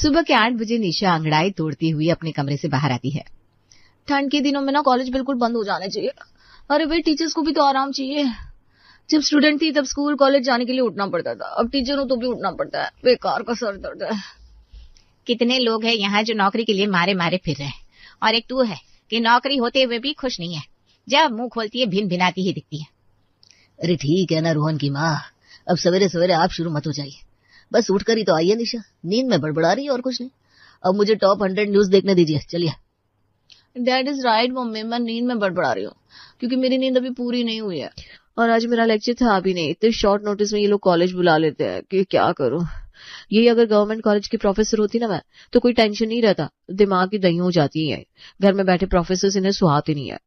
सुबह के 8 बजे निशा अंगड़ाई तोड़ती हुई अपने कमरे से बाहर आती है। ठंड के दिनों में ना कॉलेज बिल्कुल बंद हो जाने चाहिए। अरे भाई, टीचर्स को भी तो आराम चाहिए। जब स्टूडेंट थी तब स्कूल कॉलेज जाने के लिए उठना पड़ता था, अब टीचर हूं तो भी उठना पड़ता है। बेकार का सर दर्द है। कितने लोग हैं यहाँ जो नौकरी के लिए मारे मारे फिर रहे हैं, और एक तू है कि नौकरी होते हुए भी खुश नहीं है। जब मुंह खोलती है भिन भिनाती ही दिखती है। अरे ठीक है ना रोहन की माँ, अब सवेरे सवेरे आप शुरू मत हो जाइए। बस उठकर ही तो आई है निशा, नींद में बड़बड़ा रही है और कुछ नहीं। अब मुझे टॉप 100 न्यूज देखने दीजिए, चलिए। डैड इज राइट मम्मी, मैं नींद में बड़बड़ा रही हूँ क्योंकि मेरी नींद अभी पूरी नहीं हुई है और आज मेरा लेक्चर था भी नहीं। इतने शॉर्ट नोटिस में ये लोग कॉलेज बुला लेते हैं कि क्या करूं। यही अगर गवर्नमेंट कॉलेज की प्रोफेसर होती ना मैं, तो कोई टेंशन नहीं रहता। दिमाग की दही हो जाती है। घर में बैठे प्रोफेसर इन्हें सुहाते नहीं है।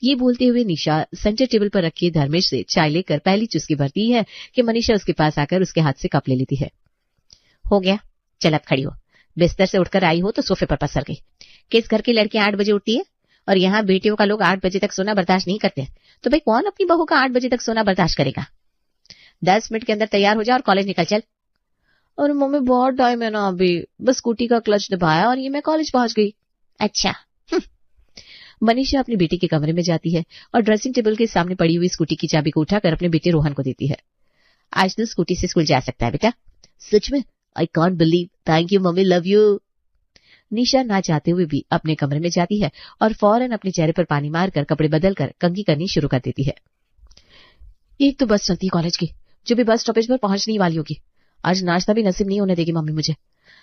ये बोलते हुए निशा सेंटर टेबल पर रखी धर्मेश से चाय लेकर पहली चुस्की भरती है कि मनीषा उसके पास आकर उसके हाथ से कप ले लेती है। हो गया, चल अब खड़ी हो। बिस्तर से उठकर आई हो तो सोफे पर पसर गई। किस घर की लड़की 8 बजे उठती है? और यहाँ बेटियों का लोग 8 बजे तक सोना बर्दाश्त नहीं करते, तो भाई कौन अपनी बहू का 8 बजे तक सोना बर्दाश्त करेगा? 10 मिनट के अंदर तैयार हो जा और कॉलेज निकल चल। और मम्मी बहुत टाइम है ना अभी, बस स्कूटी का क्लच दबाया और ये मैं कॉलेज पहुंच गई। अच्छा। मनीषा अपनी बेटी के कमरे में जाती है और ड्रेसिंग टेबल के सामने पड़ी हुई स्कूटी की चाबी को उठाकर अपने बेटे रोहन को देती है। आज तो स्कूटी से स्कूल जा सकता है बेटा। सच में? I can't believe. Thank you mummy, love you. Nisha ना चाहते हुए भी अपने कमरे में जाती है और फौरन अपने चेहरे पर पानी मारकर कपड़े बदलकर कंघी करनी शुरू कर देती है। एक तो बस चलती है कॉलेज की, जो भी बस स्टॉपेज पर पहुंचने वाली होगी। आज नाश्ता भी नसीब नहीं होने देगी मम्मी मुझे।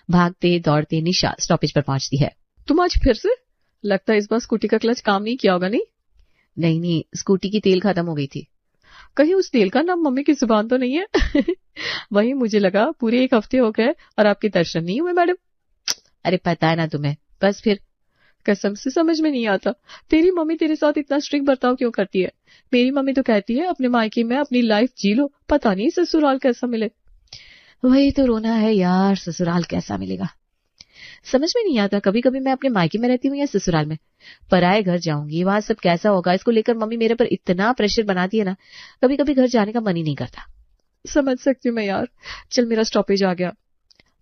भागते दौड़ते निशा स्टॉपेज पर पहुंचती है। तुम आज फिर से? लगता है इस बार स्कूटी का क्लच काम नहीं किया होगा। नहीं, स्कूटी की तेल खत्म हो गई थी। कहीं उस तेल का नाम मम्मी की जुबान तो नहीं है? वही मुझे लगा पूरे 1 हफ्ते हो गए और आपके दर्शन नहीं हुए मैडम। अरे पता है ना तुम्हें, बस फिर। कसम से समझ में नहीं आता, तेरी मम्मी तेरे साथ इतना स्ट्रिक्ट बर्ताव क्यों करती है? मेरी मम्मी तो कहती है अपने मायके में अपनी लाइफ जी लो, पता नहीं ससुराल कैसा मिले। वही तो रोना है यार, ससुराल कैसा मिलेगा समझ में नहीं आता। कभी कभी मैं अपने मायके में रहती हूँ या ससुराल में, पराए घर जाऊंगी, वहां सब कैसा होगा, इसको लेकर मम्मी मेरे पर इतना प्रेशर बनाती है ना, कभी कभी घर जाने का मन ही नहीं करता। समझ सकती हूँ मैं यार। चल मेरा स्टॉपेज आ गया।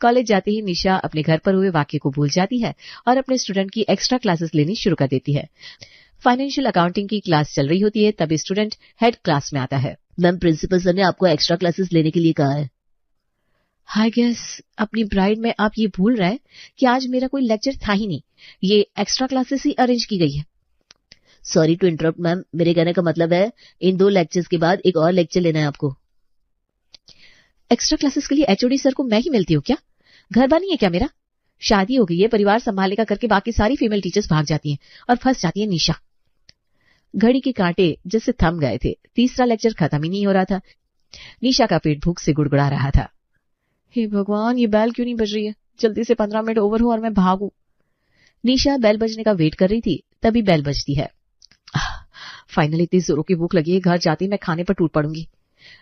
कॉलेज जाते ही निशा अपने घर पर हुए वाक्य को भूल जाती है और अपने स्टूडेंट की एक्स्ट्रा क्लासेस लेनी शुरू कर देती है। फाइनेंशियल अकाउंटिंग की क्लास चल रही होती है, तभी स्टूडेंट हेड क्लास में आता है। मैम, प्रिंसिपल सर ने आपको एक्स्ट्रा क्लासेस लेने के लिए कहा है। आई गेस अपनी ब्राइड में आप ये भूल रहे हैं कि आज मेरा कोई लेक्चर था ही नहीं, ये एक्स्ट्रा क्लासेस ही अरेंज की गई है। सॉरी टू इंटरप्ट मैम, मेरे कहने का मतलब है इन 2 लेक्चर्स के बाद एक और लेक्चर लेना है आपको। एक्स्ट्रा क्लासेस के लिए एचओडी सर को मैं ही मिलती हूँ क्या? घर बानी है क्या मेरा? शादी हो गई है, परिवार संभालेगा करके बाकी सारी फीमेल टीचर्स भाग जाती हैं और फंस जाती है निशा। घड़ी के कांटे जैसे थम गए थे, तीसरा लेक्चर खत्म ही नहीं हो रहा था। निशा का पेट भूख से गुड़गुड़ा रहा था। हे भगवान, ये बेल क्यों नहीं बज रही है? जल्दी से 15 मिनट ओवर हो और मैं भागू। निशा बेल बजने का वेट कर रही थी, तभी बेल बजती है। फाइनली इतनी जोरों की भूख लगी है, घर जाती मैं खाने पर टूट पड़ूंगी।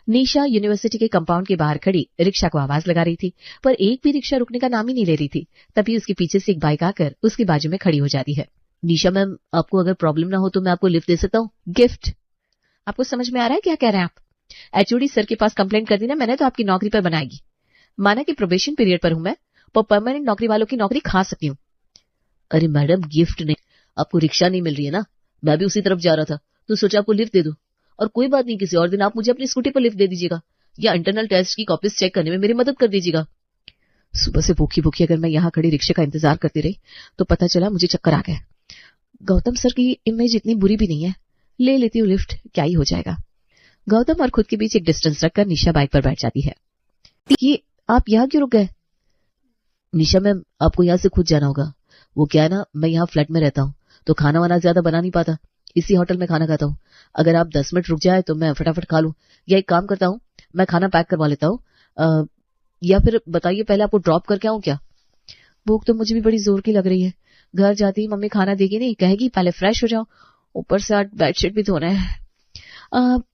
निशा यूनिवर्सिटी के कंपाउंड के बाहर खड़ी रिक्शा को आवाज लगा रही थी, पर एक भी रिक्शा रुकने का नाम ही नहीं ले रही थी। तभी उसके पीछे से एक बाइक आकर उसके बाजू में खड़ी हो जाती है। निशा मैम, आपको अगर प्रॉब्लम ना हो तो मैं आपको लिफ्ट दे सकता हूँ। गिफ्ट? आपको समझ में आ रहा है क्या कह रहे हैं आप? एचओडी सर के पास कंप्लेंट कर दी ना मैंने, तो आपकी नौकरी पर बनाएगी। माना कि प्रोबेशन पीरियड पर हूं मैं, पर परमानेंट नौकरी वालों की नौकरी खा सकती हूँ। अरे मैडम, गिफ्ट नहीं, आपको रिक्शा नहीं मिल रही है ना, मैं भी उसी तरफ जा रहा था तो सोचा आपको लिफ्ट दे दूं। और कोई बात नहीं, किसी और दिन आप मुझे अपनी स्कूटी पर लिफ्ट दे दीजिएगा या इंटरनल टेस्ट की कॉपीज चेक करने में मेरी मदद कर दीजिएगा। सुबह से भूखी भूखी अगर मैं यहाँ खड़ी रिक्शे का इंतजार करती रही तो पता चला मुझे चक्कर आ गया। गौतम सर की इमेज इतनी बुरी भी नहीं है, ले लेती हूँ लिफ्ट, क्या ही हो जाएगा। गौतम और खुद के बीच एक डिस्टेंस रखकर निशा बाइक पर बैठ जाती है। ये आप यहाँ क्यों रुक गए? निशा मैम, आपको यहाँ से खुद जाना होगा। वो क्या है ना, मैं यहाँ फ्लैट में रहता हूँ तो खाना वाना ज्यादा बना नहीं पाता, इसी होटल में खाना खाता हूँ। अगर आप 10 मिनट रुक जाए तो मैं फटाफट खा लूं, या एक काम करता हूँ, मैं खाना पैक करवा लेता हूँ, या फिर बताइए पहले आपको ड्रॉप करके आऊं क्या? भूख तो मुझे भी बड़ी जोर की लग रही है। घर जाती ही मम्मी खाना देगी नहीं, कहेगी पहले फ्रेश हो जाओ, ऊपर से आज बेडशीट भी धोना है।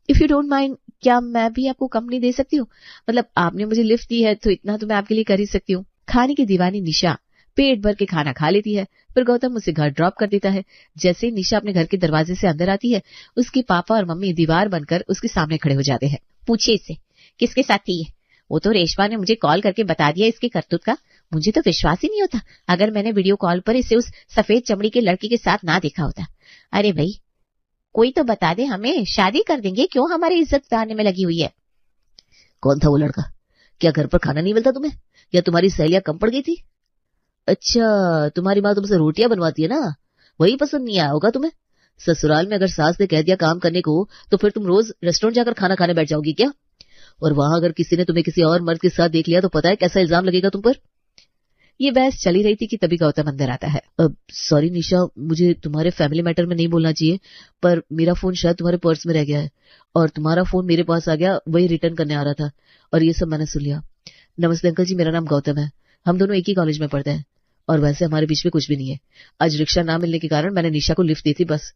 इफ यू डोंट माइंड, क्या मैं भी आपको कंपनी दे सकती हूँ? मतलब आपने मुझे लिफ्ट दी है तो इतना तो मैं आपके लिए कर ही सकती हूँ। खाने की दीवानी निशा पेट भर के खाना खा लेती है, फिर गौतम उसे घर ड्रॉप कर देता है। जैसे ही निशा अपने घर के दरवाजे से अंदर आती है, उसके पापा और मम्मी दीवार बनकर उसके सामने खड़े हो जाते हैं। पूछिए इससे किसके साथ थी ये? वो तो रेशमा ने मुझे कॉल करके बता दिया इसके करतूत का, मुझे तो विश्वास ही नहीं होता अगर मैंने वीडियो कॉल पर इसे उस सफेद चमड़ी के लड़के के साथ ना देखा होता। अरे भाई कोई तो बता दे हमें, शादी कर देंगे, क्यों हमारी इज्जत उतारने में लगी हुई है। कौन था वो लड़का? क्या घर पर खाना नहीं मिलता तुम्हें, या तुम्हारी सहेलियां कम पड़ गई थी? अच्छा, तुम्हारी माँ तुमसे रोटियां बनवाती है ना, वही पसंद नहीं आया होगा तुम्हें। ससुराल में अगर सास ने कह दिया काम करने को तो फिर तुम रोज रेस्टोरेंट जाकर खाना खाने बैठ जाओगी क्या? और वहां अगर किसी ने तुम्हें किसी और मर्द के साथ देख लिया तो पता है कैसा इल्जाम लगेगा तुम पर। ये बहस चली रही थी कि तभी गौतम अंदर आता है। सॉरी निशा, मुझे तुम्हारे फैमिली मैटर में नहीं बोलना चाहिए, पर मेरा फोन शायद तुम्हारे पर्स में रह गया है और तुम्हारा फोन मेरे पास आ गया, वही रिटर्न करने आ रहा था और ये सब मैंने सुन लिया। नमस्ते अंकल जी, मेरा नाम गौतम है, हम दोनों एक ही कॉलेज में पढ़ते हैं और वैसे हमारे बीच में कुछ भी नहीं है। आज रिक्शा ना मिलने के कारण मैंने निशा को लिफ्ट दी थी बस।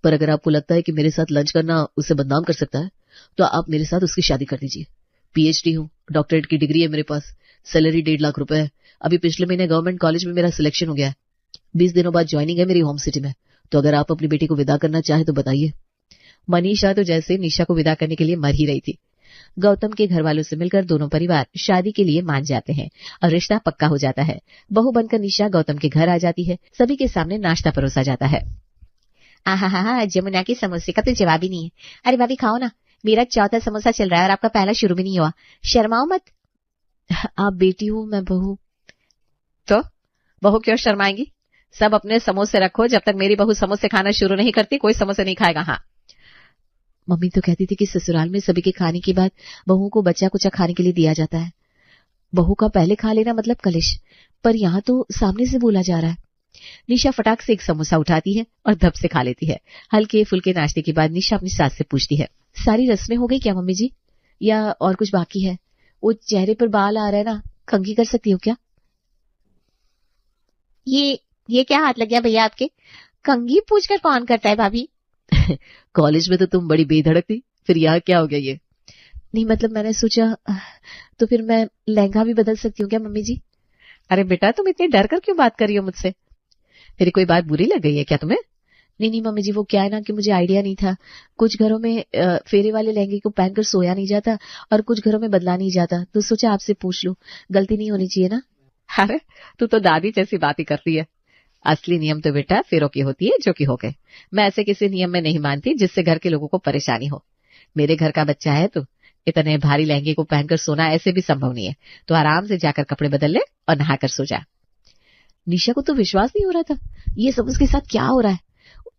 पर अगर आपको लगता है कि मेरे साथ लंच करना उसे बदनाम कर सकता है तो आप मेरे साथ उसकी शादी कर दीजिए। पीएचडी हूँ, डॉक्टरेट की डिग्री है मेरे पास, सैलरी 1.5 लाख रुपए है। अभी पिछले महीने गवर्नमेंट कॉलेज में मेरा सिलेक्शन हो गया है, 20 दिनों बाद ज्वाइनिंग है मेरी होम सिटी में। तो अगर आप अपनी बेटी को विदा करना चाहे तो बताइए। मनीषा तो जैसे निशा को विदा करने के लिए मर ही रही थी। गौतम के घर वालों से मिलकर दोनों परिवार शादी के लिए मान जाते हैं और रिश्ता पक्का हो जाता है। बहू बनकर निशा गौतम के घर आ जाती है। सभी के सामने नाश्ता परोसा जाता है। आहा, जमुना के समोसे का तो जवाब ही नहीं है। अरे भाभी खाओ ना, मेरा चौथा समोसा चल रहा है और आपका पहला शुरू भी नहीं हुआ, शर्माओ मत। आप बेटी हो, मैं बहू। तो बहू क्यों शर्माएंगी? सब अपने समोसे रखो, जब तक मेरी बहू समोसे खाना शुरू नहीं करती कोई समोसे नहीं खाएगा। हाँ, मम्मी तो कहती थी कि ससुराल में सभी के खाने के बाद बहू को बच्चा कुचा खाने के लिए दिया जाता है। बहू का पहले खा लेना मतलब कलिश, पर यहाँ तो सामने से बोला जा रहा है। निशा फटाक से एक समोसा उठाती है और धप से खा लेती है। हल्के फुल्के नाश्ते के बाद निशा अपनी सास से पूछती है, सारी रस्में हो गई क्या मम्मी जी, या और कुछ बाकी है? वो चेहरे पर बाल आ रहा है ना, कंघी कर सकती हो क्या? ये क्या हाथ लग गया भैया आपके? कंघी पूछकर कौन करता है भाभी? कॉलेज में तो तुम बड़ी बेधड़क थी, फिर यहाँ क्या हो गया ये? नहीं मतलब मैंने सोचा, तो फिर मैं लहंगा भी बदल सकती हूँ क्या मम्मी जी? अरे बेटा तुम इतनी डर कर क्यों बात कर रही हो मुझसे? मेरी कोई बात बुरी लग गई है क्या तुम्हें? नहीं मम्मी जी, वो क्या है ना कि मुझे आइडिया नहीं था। कुछ घरों में फेरे वाले लहंगे को पहनकर सोया नहीं जाता और कुछ घरों में बदला नहीं जाता, तो सोचा आपसे पूछ लूं, गलती नहीं होनी चाहिए ना। अरे तू तो दादी जैसी बात ही करती है। असली नियम तो बेटा फेरों की होती है जो कि हो गए। मैं ऐसे किसी नियम में नहीं मानती जिससे घर के लोगों को परेशानी हो। मेरे घर का बच्चा है तो इतने भारी लहंगे को पहनकर सोना ऐसे भी संभव नहीं है, तो आराम से जाकर कपड़े बदल ले और नहाकर सो जा। निशा को तो विश्वास नहीं हो रहा था, ये सब उसके साथ क्या हो रहा है।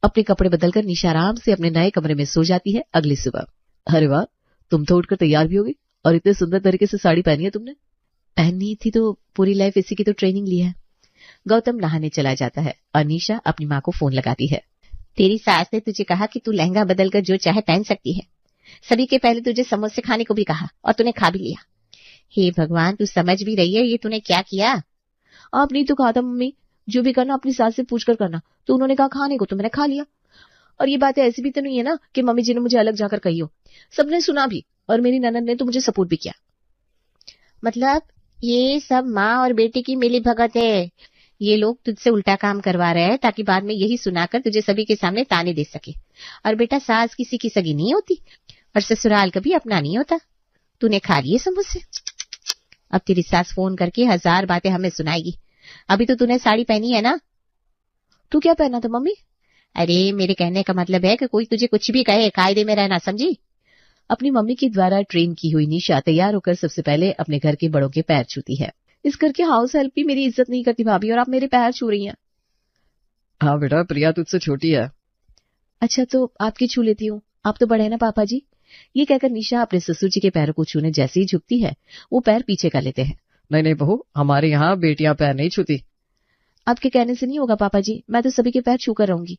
अपने कपड़े बदलकर निशा आराम से अपने नए कमरे में सो जाती है। अगली सुबह, अरे वाह, तुम तो उठकर तैयार भी हो गई और इतने सुंदर तरीके से साड़ी पहनी है तुमने। पहननी थी तो पूरी लाइफ इसी की तो ट्रेनिंग ली है। गौतम नहाने चला जाता है और निशा अपनी माँ को फोन लगाती है। तेरी सास ने तुझे कहा कि तू लहंगा बदलकर जो चाहे पहन सकती है। सभी के पहले तुझे समोसे खाने को भी कहा और तूने खा भी लिया। हे भगवान, तू समझ भी रही है ये तूने क्या किया? आपने तो कहा था मम्मी, जो भी करना अपनी सास से पूछकर करना, तो उन्होंने कहा खाने को, तो मैंने खा लिया। और ये बातें ऐसी भी तो नहीं है ना कि मम्मी जी ने मुझे अलग जाकर कही हो, सबने सुना भी और मेरी ननद ने तो मुझे सपोर्ट भी किया। मतलब ये सब माँ और बेटे की मिली भगत है। ये लोग तुझसे उल्टा काम करवा रहे हैं ताकि बाद में यही सुनाकर तुझे सभी के सामने ताने दे सके। और बेटा सास किसी की सगी नहीं होती और ससुराल कभी अपना नहीं होता। तूने खा लिए समोसे। अब तेरी सास फोन करके 1000 बातें हमें सुनाएगी। अभी तो तूने साड़ी पहनी है ना? तू क्या पहना था मम्मी? अरे मेरे कहने का मतलब है कि कोई तुझे कुछ भी कहे कायदे में रहना, समझी? अपनी मम्मी के द्वारा ट्रेन की हुई निशा तैयार होकर सबसे पहले अपने घर के बड़ों के पैर छूती है। इस घर के हाउस हेल्प भी मेरी इज्जत नहीं करती भाभी, और आप मेरे पैर छू रही हैं। हाँ बेटा, प्रिया तुझसे छोटी है। अच्छा तो आपकी छू लेती हूँ, आप तो बड़े हैं ना पापा जी। ये कहकर निशा अपने ससुर जी के पैरों को छूने जैसे ही झुकती है, वो पैर पीछे कर लेते हैं। नहीं बहू, हमारे यहाँ बेटियां पैर नहीं छूती। आपके कहने से नहीं होगा पापा जी, मैं तो सभी के पैर छू कर रहूंगी।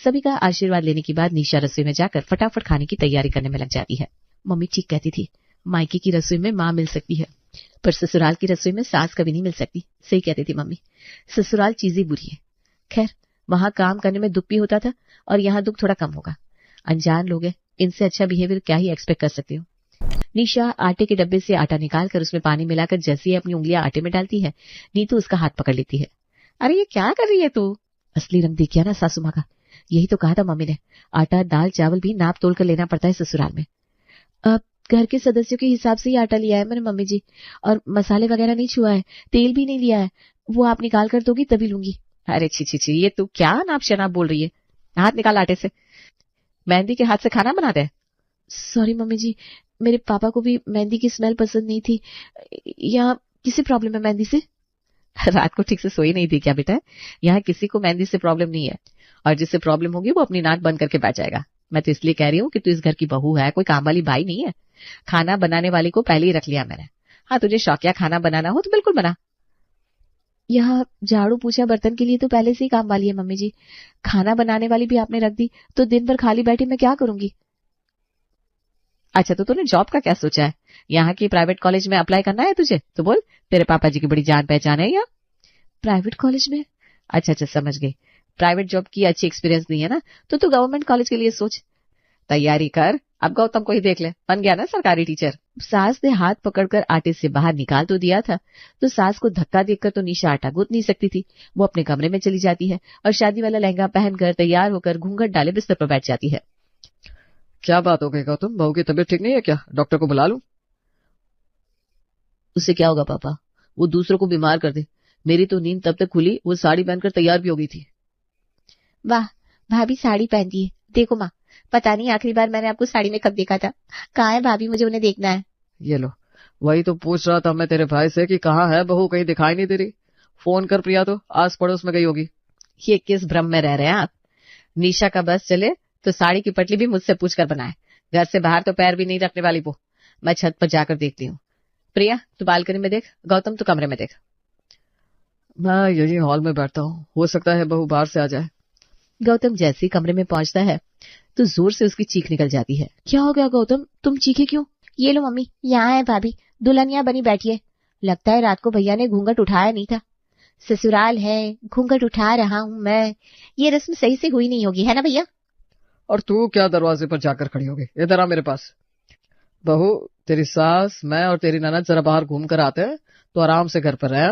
सभी का आशीर्वाद लेने के बाद निशा रसोई में जाकर फटाफट खाने की तैयारी करने में लग जाती है। मम्मी ठीक कहती थी, मायके की रसोई में माँ मिल सकती है, पर ससुराल की रसोई में सास कभी नहीं मिल सकती। सही कहती थी मम्मी, ससुराल चीज ही बुरी है। खैर, वहां काम करने में दुख भी होता था और यहाँ दुख थोड़ा कम होगा। अनजान लोग हैं, इनसे अच्छा बिहेवियर क्या ही एक्सपेक्ट कर सकती हूँ। निशा आटे के डब्बे से आटा निकालकर उसमें पानी मिलाकर जैसे ही अपनी उंगलियां आटे में डालती है, नीतू उसका हाथ पकड़ लेती है। अरे ये क्या कर रही है तू? असली रंग देखिया ना सासू माँ का। यही तो कहा था मम्मी ने, आटा दाल चावल भी नाप तोल कर लेना पड़ता है ससुराल में। अब घर के सदस्यों के हिसाब से ही आटा लिया है मैंने मम्मी जी, और मसाले वगैरह नहीं छुआ है, तेल भी नहीं लिया है, वो आप निकाल कर दोगी तभी लूंगी। अरे छी छी छी, ये तू क्या नाप शनाप बोल रही है? हाथ निकाल आटे से। मेहंदी के हाथ से खाना बनाते हैं? सॉरी मम्मी जी, मेरे पापा को भी मेहंदी की स्मेल पसंद नहीं थी। यहाँ किसी प्रॉब्लम है मेहंदी से? रात को ठीक से सोई नहीं थी क्या बेटा? यहाँ किसी को मेहंदी से प्रॉब्लम नहीं है, और जिससे प्रॉब्लम होगी वो अपनी नाक बंद करके बैठ जाएगा। मैं तो इसलिए कह रही हूँ कि तू इस घर की बहू है, कोई काम वाली बाई नहीं है। खाना बनाने वाली को पहले ही रख लिया मैंने। हाँ, तुझे शौकिया खाना बनाना हो तो बिल्कुल बना। यहाँ झाड़ू पोछा बर्तन के लिए तो पहले से ही काम वाली है मम्मी जी, खाना बनाने वाली भी आपने रख दी तो दिन भर खाली बैठी मैं क्या करूंगी? अच्छा, तो तूने जॉब का क्या सोचा है? यहाँ की प्राइवेट कॉलेज में अप्लाई करना है तुझे? तो बोल, तेरे पापा जी की बड़ी जान पहचान है यहाँ। प्राइवेट कॉलेज में? अच्छा, समझ गई। प्राइवेट जॉब की अच्छी एक्सपीरियंस नहीं है ना, तो तू गवर्नमेंट कॉलेज के लिए सोच। तैयारी कर, अब गौतम को ही देख ले, बन गया ना सरकारी टीचर। सास ने हाथ पकड़कर आटे से बाहर निकाल तो दिया था, तो सास को धक्का देकर तो निशा आटा गूंथ नहीं सकती थी। वो अपने कमरे में चली जाती है और शादी वाला लहंगा पहनकर तैयार होकर घूंघट डाले बिस्तर पर बैठ जाती है। क्या बात हो गई गौतम, बहू की तबीयत ठीक नहीं है क्या? डॉक्टर को बुला लूं? उससे क्या होगा पापा, वो दूसरों को बीमार कर दे। मेरी तो नींद तब तक खुली वो साड़ी पहनकर तैयार भी हो गई थी। वाह, भाभी साड़ी पहनती है। देखो माँ, पता नहीं आखिरी बार मैंने आपको साड़ी में कब देखा था। कहाँ है भाभी, मुझे उन्हें देखना है। ये लो, वही तो पूछ रहा था मैं तेरे भाई से कि कहाँ है बहू, कहीं दिखाई नहीं दे रही। फोन कर प्रिया, तो आस पड़ोस में गई होगी। ये किस भ्रम में रह रहे हैं आप? निशा का बस चले तो साड़ी की पटली भी मुझसे पूछकर बनाए। घर से बाहर तो पैर भी नहीं रखने वाली वो। मैं छत पर जाकर देखती हूँ। प्रिया, तू बालकनी में देख, गौतम तू कमरे में देख। मैं यही हॉल में बैठता हूँ, हो सकता है बहू बाहर से आ जाए। गौतम जैसे ही कमरे में पहुंचता है तो जोर से उसकी चीख निकल जाती है। क्या हो गया गौतम, तुम चीखे क्यों? ये लो मम्मी, यहाँ है भाभी, दुल्हनिया बनी बैठी है। लगता है रात को भैया ने घूंघट उठाया नहीं था। ससुराल है, घूंघट उठा रहा हूँ मैं। ये रस्म सही से हुई नहीं होगी, है ना भैया? और तू क्या दरवाजे पर जाकर खड़ी होगी? इधर आ मेरे पास। बहू, तेरी सास, मैं और तेरी ननद जरा बाहर घूम कर आते हैं, तो आराम से घर पर रहे।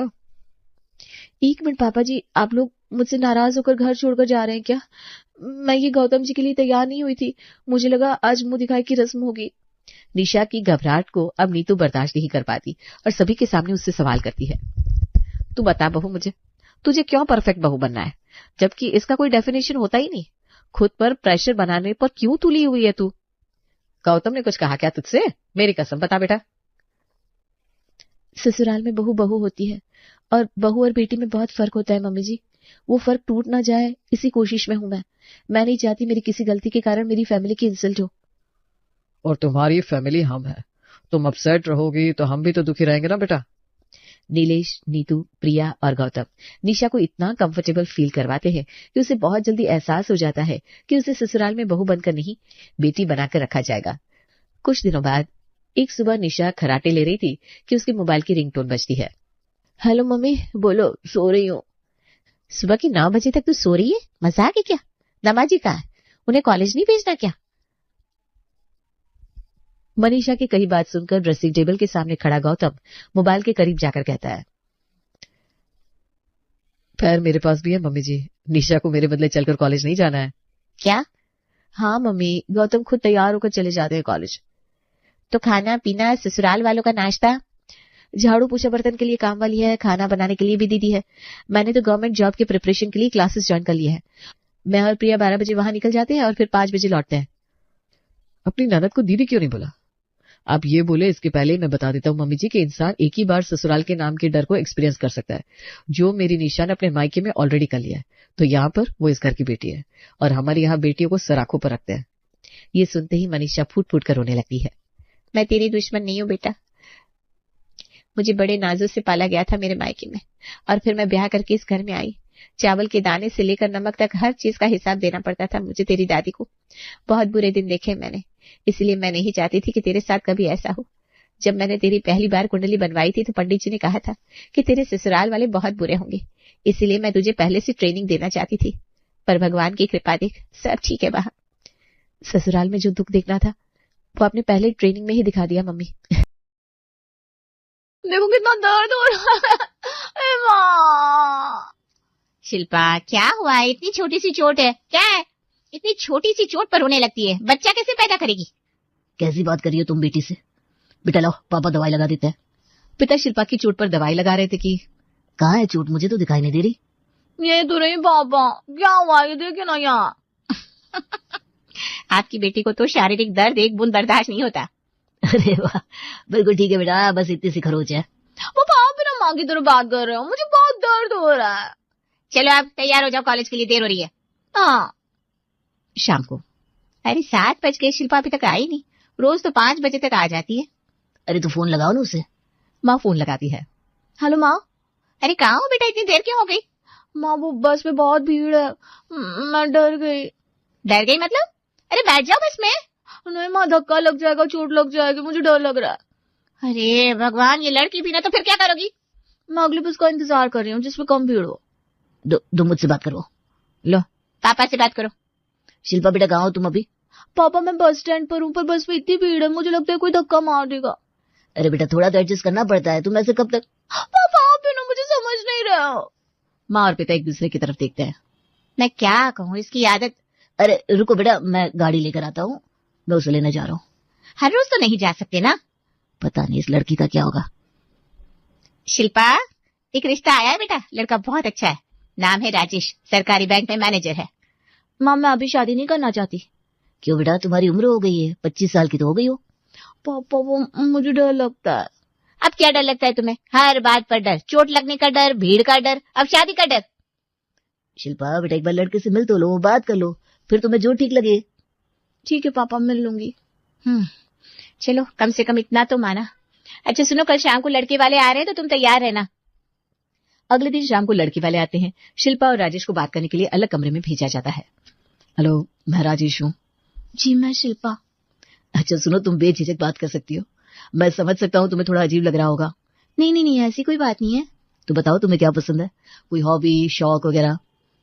एक मिनट पापा जी, आप लोग मुझसे नाराज होकर घर छोड़कर जा रहे हैं क्या? मैं ये गौतम जी के लिए तैयार नहीं हुई थी, मुझे लगा आज मुंह दिखाई की रस्म होगी। निशा की घबराहट को अब नीतू बर्दाश्त नहीं कर पाती और सभी के सामने उससे सवाल करती है। तू बता बहू मुझे, तुझे क्यों परफेक्ट बहू बनना है, जबकि इसका कोई डेफिनेशन होता ही नहीं। खुद पर प्रेशर बनाने पर क्यों तुली हुई है तू? गौतम ने कुछ कहा क्या तुझसे? मेरी कसम बता बेटा। ससुराल में बहू बहू होती है, और बहू और बेटी में बहुत फर्क होता है मम्मी जी। वो फर्क टूट ना जाए इसी कोशिश में हूं मैं नहीं चाहती मेरी किसी गलती के कारण मेरी फैमिली की इंसल्ट हो। और तुम्हारी फैमिली हम है, तुम अपसेट रहोगी तो हम भी तो दुखी रहेंगे ना बेटा। नीलेश, नीतू, प्रिया और गौतम निशा को इतना कंफर्टेबल फील करवाते हैं कि उसे बहुत जल्दी एहसास हो जाता है कि उसे ससुराल में बहू बनकर नहीं, बेटी बनाकर रखा जाएगा। कुछ दिनों बाद एक सुबह निशा खराटे ले रही थी कि उसके मोबाइल की रिंगटोन बजती है। हेलो मम्मी, बोलो, सो रही हूँ। सुबह की 9 बजे तक तू सो रही है? मजाक है क्या? दामाजी कहाँ है? उन्हें कॉलेज नहीं भेजना क्या? मनीषा की कही बात सुनकर ड्रेसिंग टेबल के सामने खड़ा गौतम मोबाइल के करीब जाकर कहता है, खैर मेरे पास भी है मम्मी जी, निशा को मेरे बदले चलकर कॉलेज नहीं जाना है। क्या? हाँ मम्मी, गौतम खुद तैयार होकर चले जाते हैं कॉलेज। तो खाना पीना, ससुराल वालों का नाश्ता? झाड़ू पोछा बर्तन के लिए काम वाली है, खाना बनाने के लिए भी दीदी है। मैंने तो गवर्नमेंट जॉब के प्रिपरेशन के लिए क्लासेस ज्वाइन कर लिए हैं। मैं और प्रिया 12 बजे वहां निकल जाते हैं और फिर 5 बजे लौटते हैं। अपनी ननद को दीदी क्यों नहीं बोला? आप ये बोले इसके पहले मैं बता देता हूँ मम्मी जी कि इंसान एक ही बार ससुराल के नाम के डर को एक्सपीरियंस कर सकता है, जो मेरी निशा ने अपने मायके में ऑलरेडी कर लिया है। तो यहाँ पर वो इस घर की बेटी है, और हमारे यहाँ बेटियों को सराखों पर रखते हैं। ये सुनते ही मनीषा फूट फूट कर रोने लगती है। मैं तेरी दुश्मन नहीं हूँ बेटा, मुझे बड़े नाजों से पाला गया था मेरे मायके में, और फिर मैं ब्याह करके इस घर में आई। चावल के दाने से लेकर नमक तक हर चीज का हिसाब देना पड़ता था मुझे तेरी दादी को। बहुत बुरे दिन देखे मैंने, इसलिए मैं नहीं चाहती थी कि तेरे साथ कभी ऐसा हो। जब मैंने तेरी पहली बार कुंडली बनवाई थी तो पंडित जी ने कहा था कि तेरे ससुराल वाले बहुत बुरे होंगे, इसलिए मैं तुझे पहले से ट्रेनिंग देना चाहती थी, पर भगवान की कृपा देख सब ठीक है वहां। ससुराल में जो दुख देखना था वो आपने पहले ट्रेनिंग में ही दिखा दिया मम्मी। देखो कितना दर्द हो रहा है माँ। शिल्पा, क्या हुआ? इतनी छोटी सी चोट है क्या है? इतनी छोटी सी चोट पर रोने लगती है, बच्चा कैसे पैदा करेगी? कैसी बात कर रही हो तुम बेटी से? बेटा लाओ, पापा दवाई लगा देते हैं। पिता शिल्पा की चोट पर दवाई लगा रहे थे कि कहाँ है चोट? मुझे तो दिखाई नहीं दे रही। ये तो रही पापा, क्या हुआ ये देखिए ना यहाँ। आपकी बेटी को तो शारीरिक दर्द एक बूंद बर्दाश्त नहीं होता। अरे वाह, बिल्कुल ठीक है बेटा, बस इतनी सी खरोच है। पापा आप बिना माँ की तरह बात कर रहे हो, मुझे बहुत दर्द हो रहा है। चलो आप तैयार हो जाओ, कॉलेज के लिए देर हो रही है। हाँ। शाम को। अरे 7 बज गए, शिल्पा अभी तक आई नहीं। रोज तो 5 बजे तक आ जाती है। अरे तो फोन लगाओ ना उसे। माँ फोन लगाती है। हेलो माँ। अरे कहाँ हो बेटा, इतनी देर क्यों हो गई? माँ वो बस में बहुत भीड़ है, मैं डर गई। डर गई मतलब? अरे बैठ जाओ बस में। नहीं माँ, धक्का लग जाएगा, चोट लग जाएगी, मुझे डर लग रहा है। अरे भगवान, ये लड़की भी ना, तो फिर क्या करोगी? मैं अगले बस का इंतजार कर रही हूँ जिसमें कम भीड़ हो। दो मुझसे बात करो। लो पापा से बात करो। शिल्पा बेटा कहाँ हो तुम अभी? पापा मैं बस स्टैंड पर हूँ, पर बस में इतनी भीड़ है, मुझे लगता है कोई धक्का मार देगा। अरे बेटा थोड़ा तो एडजस्ट करना पड़ता है, तुम ऐसे कब तक? पापा आप भी ना मुझे समझ नहीं रहे हो। माँ और पिता एक दूसरे की तरफ देखते हैं। मैं क्या कहूँ, इसकी आदत। अरे रुको बेटा, मैं गाड़ी लेकर आता हूँ, मैं उसे लेने जा रहा हूँ। हर रोज तो नहीं जा सकते ना। पता नहीं इस लड़की का क्या होगा। शिल्पा, एक रिश्ता आया है बेटा, लड़का बहुत अच्छा है, नाम है राजेश, सरकारी बैंक में मैनेजर है। माँ मैं अभी शादी नहीं करना चाहती। क्यों बेटा, तुम्हारी उम्र हो गई है, 25 साल की तो हो गई हो। पापा वो मुझे डर लगता है। अब क्या डर लगता है तुम्हें? हर बात पर डर, चोट लगने का डर, भीड़ का डर, अब शादी का डर। शिल्पा बेटा एक बार लड़के से मिल तो लो, बात कर लो, फिर तुम्हें जो ठीक लगे। ठीक है पापा, मिल लूंगी। चलो कम से कम इतना तो माना। अच्छा सुनो, कल शाम को लड़के वाले आ रहे हैं तो तुम तैयार रहना। अगले दिन शाम को लड़के वाले आते हैं। शिल्पा और राजेश को बात करने के लिए अलग कमरे में भेजा जाता है। हेलो, मैं राजेश हूँ। जी मैं शिल्पा। अच्छा सुनो, तुम बेझिझक बात कर सकती हो, मैं समझ सकता हूँ तुम्हें थोड़ा अजीब लग रहा होगा। नहीं ऐसी कोई बात नहीं है। तो बताओ तुम्हें क्या पसंद है, कोई हॉबी शौक वगैरह?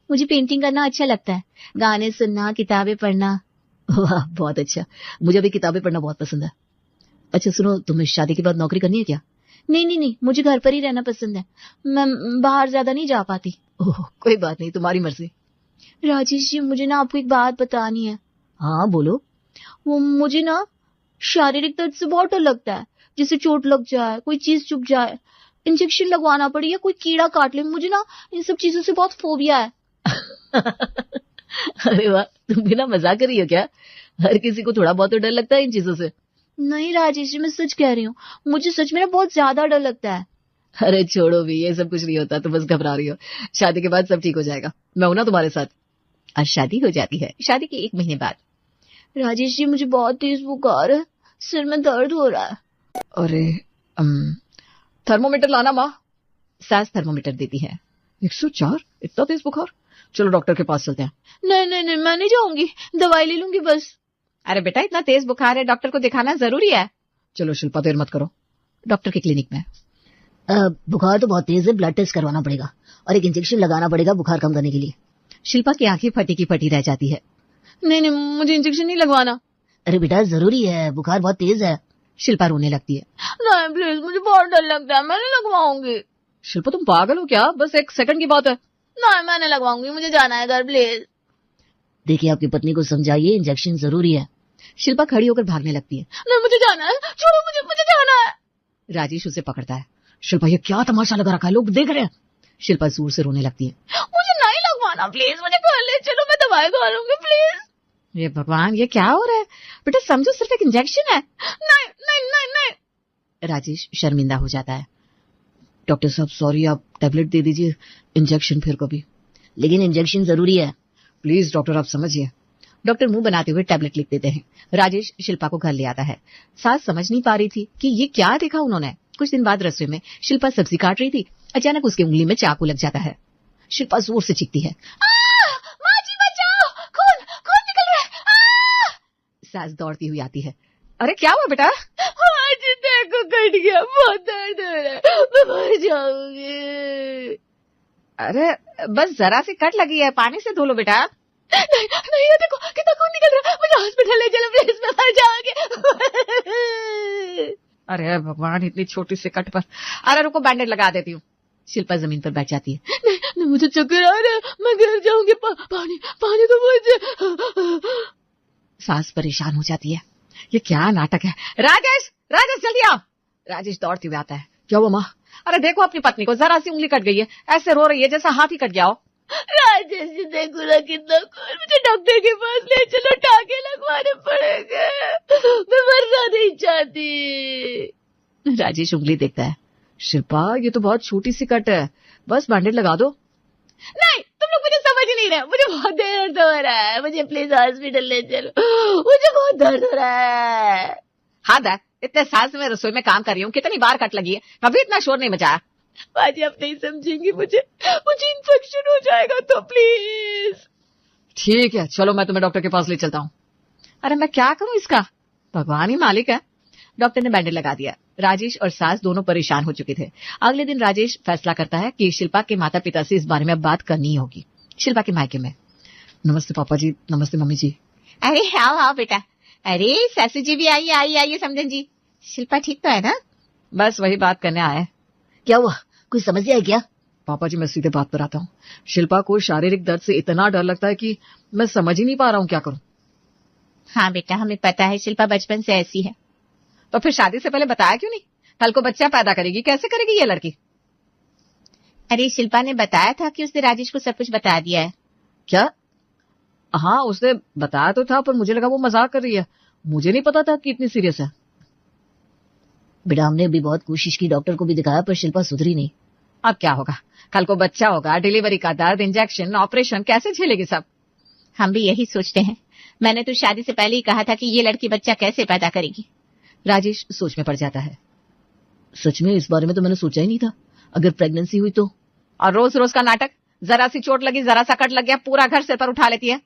मुझे पेंटिंग करना अच्छा लगता है, गाने सुनना, किताबें पढ़ना। वाह बहुत अच्छा, मुझे भी किताबें पढ़ना बहुत पसंद है। अच्छा सुनो, तुम्हें शादी के बाद नौकरी करनी है क्या? नहीं मुझे घर पर ही रहना पसंद है, मैं बाहर ज्यादा नहीं जा पाती। ओह कोई बात नहीं, तुम्हारी मर्जी। राजेश जी मुझे ना आपको एक बात बतानी है। हाँ बोलो। वो मुझे ना शारीरिक दर्द से बहुत डर लगता है, जैसे चोट लग जाए, कोई चीज चुभ जाए, इंजेक्शन लगवाना पड़े या कोई कीड़ा काट ले, मुझे ना इन सब चीजों से बहुत फोबिया है। अरे वाह, तुम भी ना मजाक कर रही हो क्या? हर किसी को थोड़ा बहुत तो डर लगता है इन चीजों से। नहीं राजेश जी मैं सच कह रही हूँ, मुझे सच में ना बहुत ज्यादा डर लगता है। अरे छोड़ो भी, ये सब कुछ नहीं होता, तुम बस घबरा रही हो, शादी के बाद सब ठीक हो जाएगा, मैं हूं ना तुम्हारे साथ। आज शादी हो जाती है, शादी के 1 महीने बाद। राजेश जी मुझे बहुत तेज बुखार है, सिर में दर्द हो रहा है। अरे थर्मोमीटर लाना माँ। सास थर्मोमीटर देती है। 104? इतना तेज बुखार? चलो डॉक्टर के पास चलते हैं। नहीं मैं नहीं जाऊंगी, दवाई ले लूंगी बस। अरे बेटा इतना तेज बुखार है, डॉक्टर को दिखाना जरूरी है। चलो शिल्पा देर मत करो। डॉक्टर के क्लिनिक में। बुखार तो बहुत तेज है, ब्लड टेस्ट करवाना पड़ेगा और एक इंजेक्शन लगाना पड़ेगा बुखार कम करने के लिए। शिल्पा की आंखें फटी की फटी रह जाती है। नहीं मुझे इंजेक्शन नहीं लगवाना। अरे बेटा जरूरी है, बुखार बहुत तेज है। शिल्पा रोने लगती है। नहीं प्लीज, मुझे बहुत डर लगता है, मैं नहीं लगवाऊंगी। शिल्पा तुम पागल हो क्या, बस 1 सेकंड की बात है। नहीं मैं नहीं लगवाऊंगी, मुझे जाना है घर प्लीज। देखिए आपकी पत्नी को समझाइए, इंजेक्शन जरूरी है। शिल्पा खड़ी होकर भागने लगती है। नहीं मुझे जाना है, छोड़ो मुझे जाना है। राजेश उसे पकड़ता है। शिल्पा ये क्या तमाशा लगा रखा है, लोग देख रहे हैं। शिल्पा जोर से रोने लगती है। मुझे नहीं लगवाना प्लीज, मुझे घर ले चलो, मैं दवाई खा लूंगी प्लीज। ये भगवान, ये क्या हो रहा है बेटा, समझो सिर्फ एक इंजेक्शन है। नहीं राजेश शर्मिंदा हो जाता है। डॉक्टर साहब सॉरी, आप टैबलेट दे दीजिए, इंजेक्शन फिर कभी। लेकिन इंजेक्शन जरूरी है, प्लीज डॉक्टर आप समझिए। डॉक्टर मुंह बनाते हुए टैबलेट लिख देते हैं। राजेश शिल्पा को घर ले आता है। सास समझ नहीं पा रही थी कि ये क्या देखा उन्होंने। कुछ दिन बाद रसोई में शिल्पा सब्जी काट रही थी, अचानक उसकी उंगली में चाकू लग जाता है। शिल्पा जोर से चीखती है। माँ जी बचाओ, खून निकल रहा है। सास दौड़ती हुई आती है। अरे क्या हुआ बेटा? माँ जी देखो कट गया, बहुत दर्द हो रहा है, मैं मर जाऊंगी। अरे बस जरा सी कट लगी है, पानी से धो लो बेटा। नहीं ये देखो कितना खून निकल रहा है, मुझे हॉस्पिटल ले चलो प्लीज, मैं मर जाऊंगी। अरे भगवान, इतनी छोटी सी कट पर। अरे रुको, बैंडेज लगा देती हूँ। शिल्पा जमीन पर बैठ जाती है। नहीं मुझे चक्कर आ रहा है, मैं गिर जाऊंगी, पानी तो मुझे। सास परेशान हो जाती है। ये क्या नाटक है। राजेश, राजेश जल्दी आओ। राजेश दौड़ते हुए आता है। क्या हुआ माँ? अरे देखो अपनी पत्नी को, जरा सी उंगली कट गई है, ऐसे रो रही है जैसा हाथ ही कट गया हो। राजेश जी देखो ना कितना खून, मुझे डॉक्टर के पास ले चलो, टाके लगवाने पड़ेंगे, मैं मरना नहीं चाहती। राजेश उंगली देखता है। शिल्पा ये तो बहुत छोटी सी कट है, बस बैंडेज लगा दो। नहीं, तुम लोग मुझे समझ ही नहीं रहे, मुझे बहुत दर्द हो रहा है, मुझे प्लीज हॉस्पिटल ले चलो, मुझे बहुत दर्द हो रहा है। हाँ दर, इतने साल से मैं रसोई में काम कर रही हूँ, कितनी बार कट लगी है, कभी इतना शोर नहीं मचाया। बाजी आप नहीं समझेंगी, मुझे इन्फेक्शन हो जाएगा तो प्लीज। ठीक है चलो, मैं तुम्हें डॉक्टर के पास ले चलता हूँ। अरे मैं क्या करूँ इसका, भगवान ही मालिक है। डॉक्टर ने बैंडेज लगा दिया। राजेश और सास दोनों परेशान हो चुके थे। अगले दिन राजेश फैसला करता है कि शिल्पा के माता पिता से इस बारे में अब बात करनी होगी। शिल्पा के मायके में। नमस्ते पापा जी, नमस्ते मम्मी जी। अरे हाँ बेटा, अरे सासू जी भी आइए समझन जी। शिल्पा ठीक तो है ना? बस वही बात करने आए। क्या हुआ, कोई समस्या है क्या? पापा जी मैं सीधे बात पर आता हूँ। शिल्पा को शारीरिक दर्द से इतना डर लगता है कि मैं समझ ही नहीं पा रहा हूँ क्या करूँ। हाँ बेटा, हमें पता है शिल्पा बचपन से ऐसी है। तो फिर शादी से पहले बताया क्यों नहीं? कल को बच्चा पैदा करेगी, कैसे करेगी ये लड़की? अरे शिल्पा ने बताया था कि उसने राजेश को सब कुछ बता दिया है। क्या? हाँ उसने बताया तो था, पर मुझे लगा वो मजाक कर रही है, मुझे नहीं पता था कि इतनी सीरियस है। बेटा हमने भी बहुत कोशिश की, डॉक्टर को भी दिखाया, पर शिल्पा सुधरी नहीं। अब क्या होगा, कल को बच्चा होगा, डिलीवरी का दर्द, इंजेक्शन, ऑपरेशन, कैसे झेलेगी सब? हम भी यही सोचते हैं। मैंने तो शादी से पहले ही कहा था कि ये लड़की बच्चा कैसे पैदा करेगी। राजेश सोच में पड़ जाता है। सच में इस बारे में तो मैंने सोचा ही नहीं था, अगर प्रेगनेंसी हुई तो। और रोज रोज का नाटक, जरा सी चोट लगी, जरा सा कट लग गया, पूरा घर सिर पर उठा लेती है।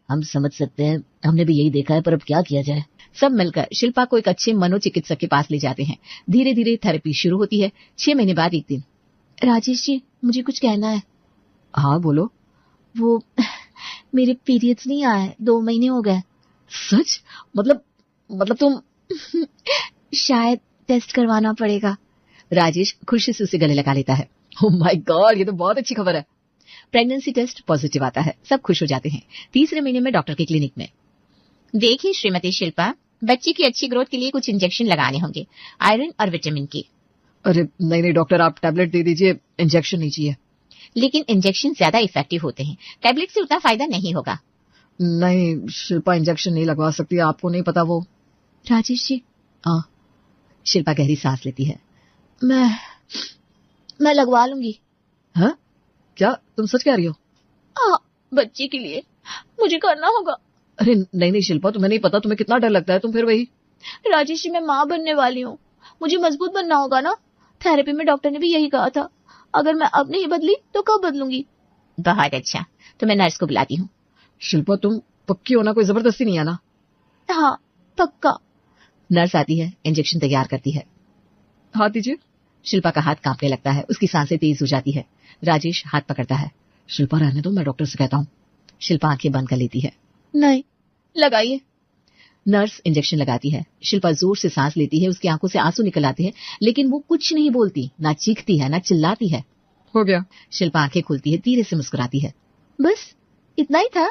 हम समझ सकते हैं, हमने भी यही देखा है, पर अब क्या किया जाए। सब मिलकर शिल्पा को एक अच्छे मनोचिकित्सक के पास ले जाते हैं। धीरे धीरे थेरेपी शुरू होती है। 6 महीने बाद एक दिन, राजेश जी मुझे कुछ कहना है। हाँ बोलो। वो मेरे पीरियड्स नहीं आए, 2 महीने हो गए। सच? मतलब तुम? शायद टेस्ट करवाना पड़ेगा। राजेश खुशी से उसे गले लगा लेता है। ओह माय गॉड, ये तो बहुत अच्छी खबर है। प्रेगनेंसी टेस्ट पॉजिटिव आता है, सब खुश हो जाते हैं। 3रे महीने में डॉक्टर के क्लिनिक में, देखिए श्रीमती शिल्पा, बच्ची की अच्छी ग्रोथ के लिए कुछ इंजेक्शन लगाने होंगे, आयरन और विटामिन की। अरे नहीं डॉक्टर, आप टैबलेट दे दीजिए, इंजेक्शन नहीं चाहिए। लेकिन इंजेक्शन ज्यादा इफेक्टिव होते हैं, टैबलेट से उतना फायदा नहीं होगा। नहीं शिल्पा इंजेक्शन नहीं लगवा सकती, आपको नहीं पता वो। राजेश जी। हाँ। शिल्पा गहरी सांस लेती है। मैं लगवा लूंगी। हाँ? क्या तुम सच कह रही हो? हाँ, बच्ची के लिए मुझे करना होगा। अरे नहीं शिल्पा, तुम्हें नहीं पता तुम्हें कितना डर लगता है, तुम फिर वही। राजेश जी मैं माँ बनने वाली हूँ, मुझे मजबूत बनना होगा ना। थेरेपी में डॉक्टर ने भी यही कहा था, अगर मैं अब नहीं बदली तो कब बदलूंगी। बहुत अच्छा, तो मैं नर्स को बुलाती हूँ। शिल्पा तुम पक्की हो ना, कोई जबरदस्ती नहीं है ना? हाँ पक्का। नर्स आती है, इंजेक्शन तैयार करती है। हाथ दीजिए। शिल्पा का हाथ कांपने लगता है, उसकी सांसें तेज हो जाती है। राजेश हाथ पकड़ता है। शिल्पा रहने दो, मैं डॉक्टर से कहता हूँ। शिल्पा आंखें बंद कर लेती है। नहीं, लगाइए। नर्स इंजेक्शन लगाती है। शिल्पा जोर से सांस लेती है, उसकी आंखों से आंसू निकल आते हैं, लेकिन वो कुछ नहीं बोलती, ना चीखती है ना चिल्लाती है। हो गया। शिल्पा आंखें खुलती है, धीरे से मुस्कुराती है। बस इतना ही था?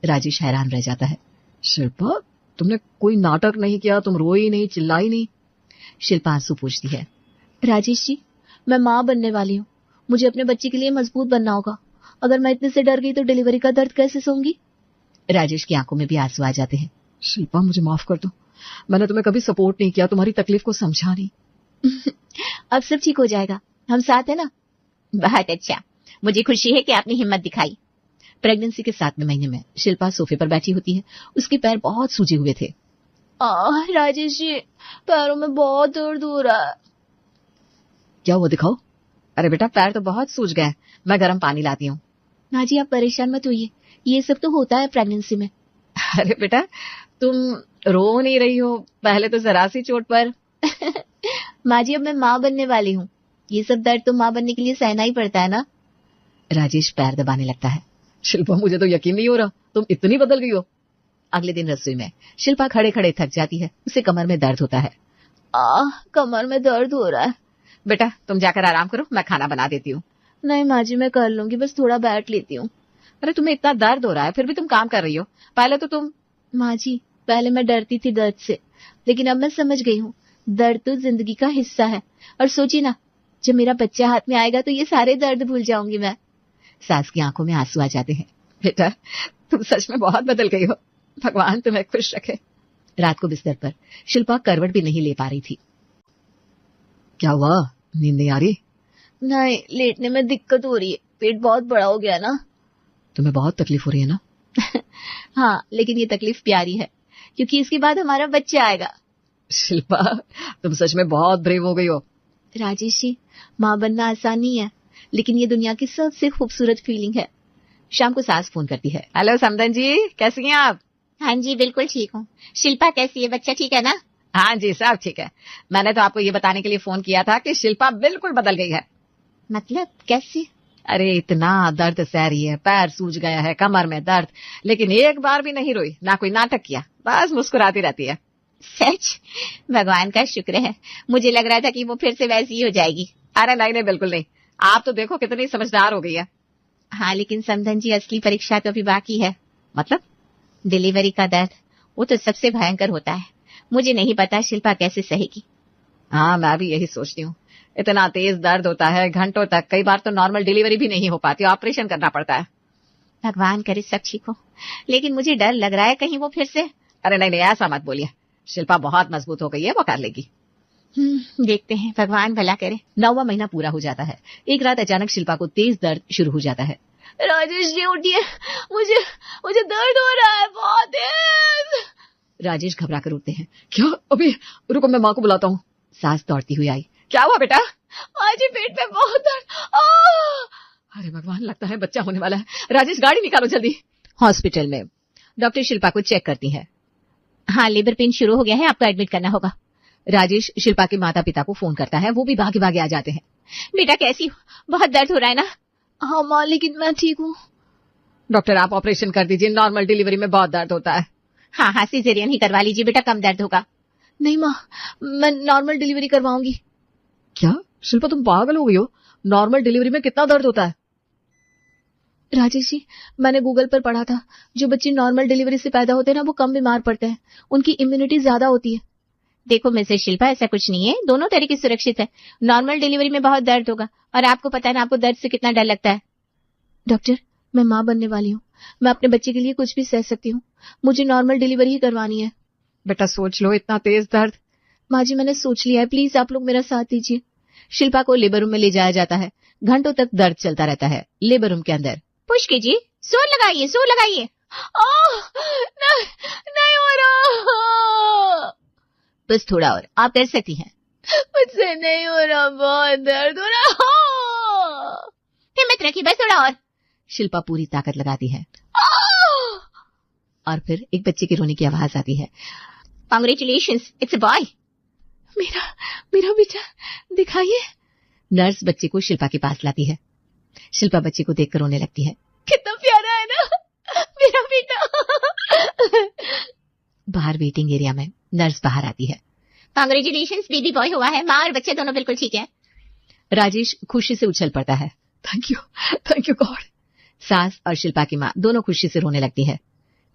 राजेश हैरान रह जाता है। शिल्पा तुमने कोई नाटक नहीं किया, तुम रोई नहीं, चिल्लाई नहीं। शिल्पा आंसू पूछती है। राजेश जी मैं माँ बनने वाली हूँ, मुझे अपने बच्चे के लिए मजबूत बनना होगा। अगर मैं इतने से डर गई तो डिलीवरी का दर्द कैसे सहूंगी? राजेश की आंखों में भी आंसू आ जाते हैं। शिल्पा मुझे माफ कर दो, मैंने तुम्हें कभी सपोर्ट नहीं किया, तुम्हारी तकलीफ को समझा नहीं। अब सब ठीक हो जाएगा, हम साथ है ना। बहुत अच्छा, मुझे खुशी है कि आपने हिम्मत दिखाई। प्रेगनेंसी के 7वें महीने में शिल्पा सोफे पर बैठी होती है, उसके पैर बहुत सूजे हुए थे। राजेश जी पैरों में बहुत दर्द हो रहा है। क्या हुआ, दिखाओ। अरे बेटा पैर तो बहुत सूज गए, मैं गर्म पानी लाती हूँ। माँ जी आप परेशान मत होइए, ये सब तो होता है प्रेगनेंसी में। अरे बेटा तुम रो नहीं रही हो, पहले तो जरा सी चोट पर। माँ जी अब मैं माँ बनने वाली हूँ, ये सब दर्द तो माँ बनने के लिए सहना ही पड़ता है ना। राजेश पैर दबाने लगता है। शिल्पा मुझे तो यकीन नहीं हो रहा, तुम इतनी बदल गई हो। अगले दिन रसोई में शिल्पा खड़े खड़े थक जाती है, उसे कमर में दर्द होता है। कमर में दर्द हो रहा है। बेटा तुम जाकर आराम करो, मैं खाना बना देती हूँ। नहीं माँ जी मैं कर लूंगी, बस थोड़ा बैठ लेती हूँ। अरे तुम्हें इतना दर्द हो रहा है फिर भी तुम काम कर रही हो, पहले तो तुम। माँ जी पहले मैं डरती थी दर्द से, लेकिन अब मैं समझ गई हूँ दर्द तो जिंदगी का हिस्सा है। और सोची ना, जब मेरा बच्चा हाथ में आएगा तो ये सारे दर्द भूल जाऊंगी मैं। सास की आंखों में आंसू आ जाते हैं। बेटा, तुम सच में बहुत बदल गई हो। भगवान तुम्हें खुश रखे। रात को बिस्तर पर शिल्पा करवट भी नहीं ले पा रही थी। क्या हुआ, नींद नहीं आ रही? नहीं, लेटने में दिक्कत हो रही है, पेट बहुत बड़ा हो गया ना। तुम्हें बहुत तकलीफ हो रही है ना? हाँ, लेकिन ये तकलीफ प्यारी है, क्योंकि इसके बाद हमारा बच्चा आएगा। शिल्पा, तुम सच में बहुत ब्रेव हो गई हो। राजेश जी, माँ बनना आसान नहीं है, लेकिन ये दुनिया की सबसे खूबसूरत फीलिंग है। शाम को सास फोन करती है। हेलो समदन जी, कैसी हैं आप? हाँ जी, बिल्कुल ठीक हूँ। शिल्पा कैसी है, बच्चा ठीक है ना? हाँ जी, सब ठीक है। मैंने तो आपको ये बताने के लिए फोन किया था कि शिल्पा बिल्कुल बदल गई है। मतलब कैसे? अरे इतना दर्द सह रही है, पैर सूज गया है, कमर में दर्द, लेकिन एक बार भी नहीं रोई, ना कोई नाटक किया, बस मुस्कुराती रहती है। सच? भगवान का शुक्र है। मुझे लग रहा था कि वो फिर से वैसी ही हो जाएगी। अरे नहीं, बिल्कुल नहीं। आप तो देखो कितनी समझदार हो गई है। हाँ, लेकिन समधन जी, असली परीक्षा तो अभी बाकी है। मतलब? डिलीवरी का दर्द, वो तो सबसे भयंकर होता है। मुझे नहीं पता शिल्पा कैसे सहेगी। हाँ, मैं भी यही सोचती हूँ। इतना तेज दर्द होता है घंटों तक, कई बार तो नॉर्मल डिलीवरी भी नहीं हो पाती, ऑपरेशन करना पड़ता है। भगवान करे सब ठीक हो, लेकिन मुझे डर लग रहा है कहीं वो फिर से। अरे नहीं, ऐसा मत बोलिए। शिल्पा बहुत मजबूत हो गई है, वो कर लेगी। देखते हैं, भगवान भला करे। 9वां महीना पूरा हो जाता है। एक रात अचानक शिल्पा को तेज दर्द शुरू हो जाता है। राजेश जी उठिए, मुझे दर्द हो रहा है बहुत तेज। राजेश घबरा कर उठते हैं। क्या? अभी रुको, मैं माँ को बुलाता हूँ। सास दौड़ती हुई आई। क्या हुआ बेटा? आज पेट में बहुत दर्द। अरे भगवान, लगता है बच्चा होने वाला है। राजेश, गाड़ी निकालो जल्दी। हॉस्पिटल में डॉक्टर शिल्पा को चेक करती है। हाँ, लेबर पेन शुरू हो गया है, आपको एडमिट करना होगा। राजेश शिल्पा के माता पिता को फोन करता है, वो भी भागे भागे आ जाते हैं। बेटा कैसी हो, बहुत दर्द हो रहा है ना? हाँ माँ, लेकिन मैं ठीक हूँ। डॉक्टर, आप ऑपरेशन कर दीजिए, नॉर्मल डिलीवरी में बहुत दर्द होता है। हाँ, सिजेरियन ही करवा लीजिए बेटा, कम दर्द होगा। नहीं माँ, मैं नॉर्मल डिलीवरी करवाऊंगी। क्या शिल्पा, तुम पागल हो गई हो? नॉर्मल डिलीवरी में कितना दर्द होता है? राजेश जी, मैंने गूगल पर पढ़ा था, जो बच्चे नॉर्मल डिलीवरी से पैदा होते हैं ना, वो कम बीमार पड़ते हैं, उनकी इम्यूनिटी ज्यादा होती है। देखो मिसेस शिल्पा, ऐसा कुछ नहीं है, दोनों तरीके सुरक्षित है। नॉर्मल डिलीवरी में बहुत दर्द होगा, और आपको पता है ना, आपको दर्द से कितना डर लगता है। डॉक्टर, मैं माँ बनने वाली हूँ, मैं अपने बच्चे के लिए कुछ भी सह सकती हूँ, मुझे नॉर्मल डिलीवरी ही करवानी है। बेटा सोच लो, इतना तेज दर्द। माँ जी, मैंने सोच लिया है, प्लीज आप लोग मेरा साथ दीजिए। शिल्पा को लेबर रूम में ले जाया जाता है। घंटों तक दर्द चलता रहता है। लेबर रूम के अंदर पुश कीजिए, जोर लगाइए, जोर लगाइए। नहीं हो रहा। बस थोड़ा और, आप कर सकती हैं। मुझसे नहीं हो रहा, बहुत दर्द हो रहा। हिम्मत रखिए, बस थोड़ा और। शिल्पा पूरी ताकत लगाती है और फिर एक बच्चे के रोने की आवाज आती है। Congratulations, it's a boy. मेरा बेटा, दिखाइए। नर्स बच्चे को शिल्पा के पास लाती है। शिल्पा बच्चे को देखकर रोने लगती है। कितना प्यारा है ना मेरा बेटा। बाहर वेटिंग एरिया में नर्स बाहर आती है। कांग्रेचुलेशंस, बेबी बॉय हुआ है, माँ और बच्चे दोनों बिल्कुल ठीक है। राजेश खुशी से उछल पड़ता है। Thank you God. सास और शिल्पा की माँ दोनों खुशी से रोने लगती है।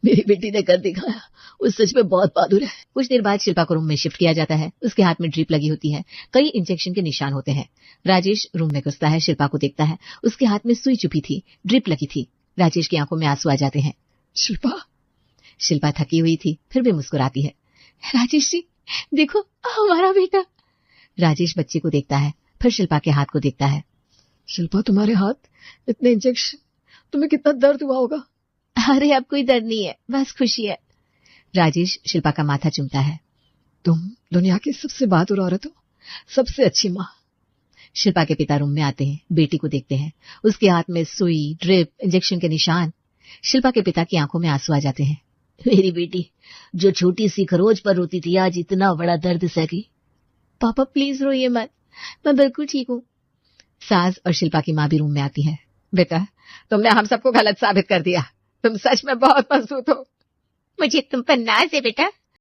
मेरी बेटी ने कर दिखाया, वो सच में बहुत बहादुर है। कुछ देर बाद शिल्पा को रूम में शिफ्ट किया जाता है। उसके हाथ में ड्रिप लगी होती है, कई इंजेक्शन के निशान होते हैं। राजेश रूम में घुसता है, शिल्पा को देखता है, उसके हाथ में सुई चुपी थी, ड्रिप लगी थी। राजेश की आंखों में आंसू आ जाते हैं। शिल्पा थकी हुई थी, फिर भी मुस्कुराती है। राजेश जी, देखो हमारा बेटा। राजेश बच्चे को देखता है, फिर शिल्पा के हाथ को देखता है। शिल्पा, तुम्हारे हाथ, इतने इंजेक्शन, तुम्हें कितना दर्द हुआ होगा? अरे अब कोई दर्द नहीं है, बस खुशी है। राजेश शिल्पा का माथा चूमता है। तुम दुनिया की सबसे बहादुर औरत हो, सबसे अच्छी माँ। शिल्पा के पिता रूम में आते हैं, बेटी को देखते हैं, उसके हाथ में सुई, ड्रिप, इंजेक्शन के निशान। शिल्पा के पिता की आंखों में आंसू आ जाते हैं। मेरी बेटी जो छोटी सी खरोच पर रोती थी, आज इतना बड़ा दर्द सही। पापा प्लीज रोइए मत, मैं बिल्कुल ठीक हूँ। सास और शिल्पा की माँ भी रूम में आती है। बेटा, तुमने हम सबको गलत साबित कर दिया, तुम सच में बहुत मजबूत हो। मुझे तुम पर नाज है बेटा,